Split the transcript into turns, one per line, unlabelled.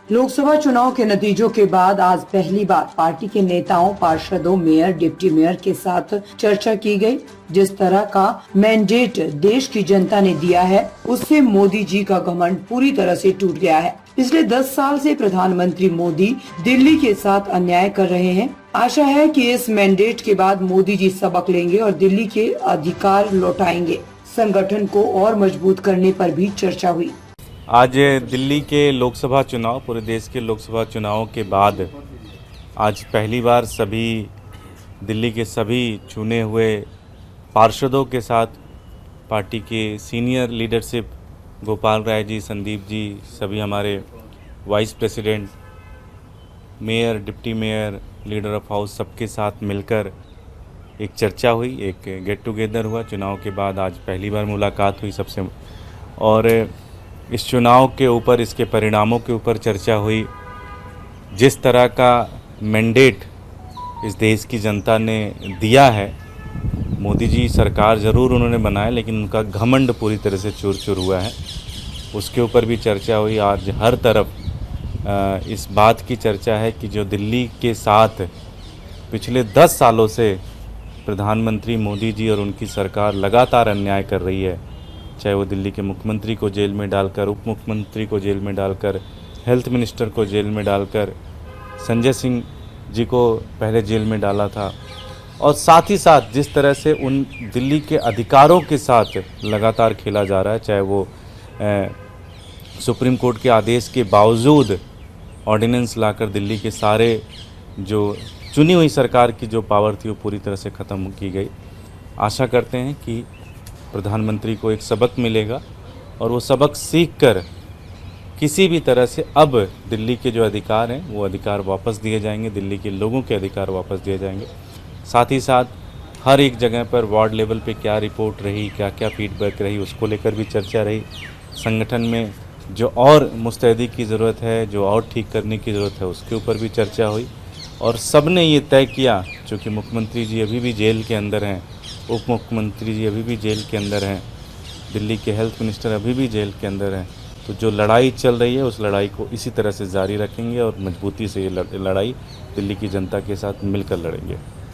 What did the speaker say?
लोकसभा चुनाव के नतीजों के बाद आज पहली बार पार्टी के नेताओं, पार्षदों, मेयर, डिप्टी मेयर के साथ चर्चा की गई। जिस तरह का मैंडेट देश की जनता ने दिया है, उससे मोदी जी का घमंड पूरी तरह से टूट गया है। पिछले 10 साल से प्रधानमंत्री मोदी दिल्ली के साथ अन्याय कर रहे हैं। आशा है कि इस मैंडेट के बाद मोदी जी सबक लेंगे और दिल्ली के अधिकार लौटाएंगे। संगठन को और मजबूत करने पर भी चर्चा हुई।
आज दिल्ली के लोकसभा चुनाव, पूरे देश के लोकसभा चुनावों के बाद आज पहली बार दिल्ली के सभी चुने हुए पार्षदों के साथ पार्टी के सीनियर लीडरशिप, गोपाल राय जी, संदीप जी, सभी हमारे vice president, mayor, deputy mayor, leader of house, सबके साथ मिलकर एक चर्चा हुई, एक गेट टुगेदर हुआ। चुनाव के बाद आज पहली बार मुलाकात हुई सबसे, और इस चुनाव के ऊपर, इसके परिणामों के ऊपर चर्चा हुई। जिस तरह का मैंडेट इस देश की जनता ने दिया है, मोदी जी सरकार ज़रूर उन्होंने बनाया, लेकिन उनका घमंड पूरी तरह से चूर चूर हुआ है, उसके ऊपर भी चर्चा हुई। आज हर तरफ इस बात की चर्चा है कि जो दिल्ली के साथ पिछले 10 सालों से प्रधानमंत्री मोदी जी और उनकी सरकार लगातार अन्याय कर रही है, चाहे वो दिल्ली के मुख्यमंत्री को जेल में डालकर, उप मुख्यमंत्री को जेल में डालकर, हेल्थ मिनिस्टर को जेल में डालकर, संजय सिंह जी को पहले जेल में डाला था, और साथ ही साथ जिस तरह से उन दिल्ली के अधिकारों के साथ लगातार खेला जा रहा है, चाहे वो सुप्रीम कोर्ट के आदेश के बावजूद ऑर्डिनेंस लाकर दिल्ली के सारे जो चुनी हुई सरकार की जो पावर थी वो पूरी तरह से ख़त्म की गई। आशा करते हैं कि प्रधानमंत्री को एक सबक मिलेगा और वो सबक सीखकर किसी भी तरह से अब दिल्ली के जो अधिकार हैं वो अधिकार वापस दिए जाएंगे, दिल्ली के लोगों के अधिकार वापस दिए जाएंगे। साथ ही साथ हर एक जगह पर वार्ड लेवल पे क्या रिपोर्ट रही, क्या क्या फीडबैक रही, उसको लेकर भी चर्चा रही। संगठन में जो और मुस्तैदी की ज़रूरत है, जो और ठीक करने की ज़रूरत है, उसके ऊपर भी चर्चा हुई। और सब ने ये तय किया, चूँकि मुख्यमंत्री जी अभी भी जेल के अंदर हैं, उप मुख्यमंत्री जी अभी भी जेल के अंदर हैं, दिल्ली के हेल्थ मिनिस्टर अभी भी जेल के अंदर हैं, तो जो लड़ाई चल रही है उस लड़ाई को इसी तरह से जारी रखेंगे और मजबूती से ये लड़ाई दिल्ली की जनता के साथ मिलकर लड़ेंगे।